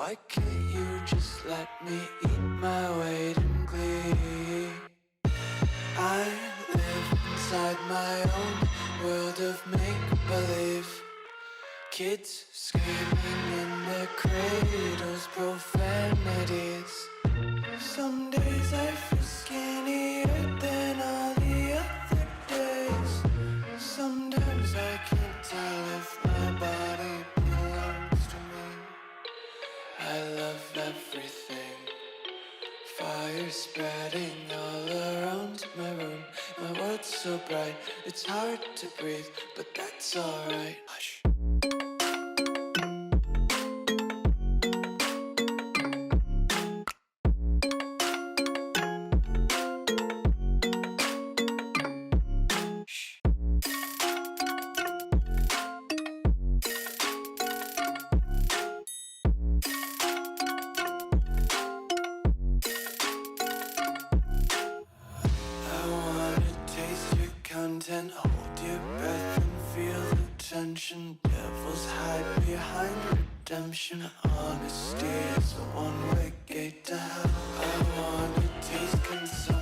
Why can't you just let me eat my weight in glee? I live inside my own world of make-believe. Kids screaming in their cradles, profanities. Some days I feel skinnier than all the other days. Sometimes I can't tell if my body belongs to me. I love everything. Fire spreading all around my room. My world's so bright, it's hard to breathe, but that's alright. Hush. Content, hold your breath and feel the tension. Devils hide behind redemption. Honesty is a one-way gate to hell. I wanna taste consumption.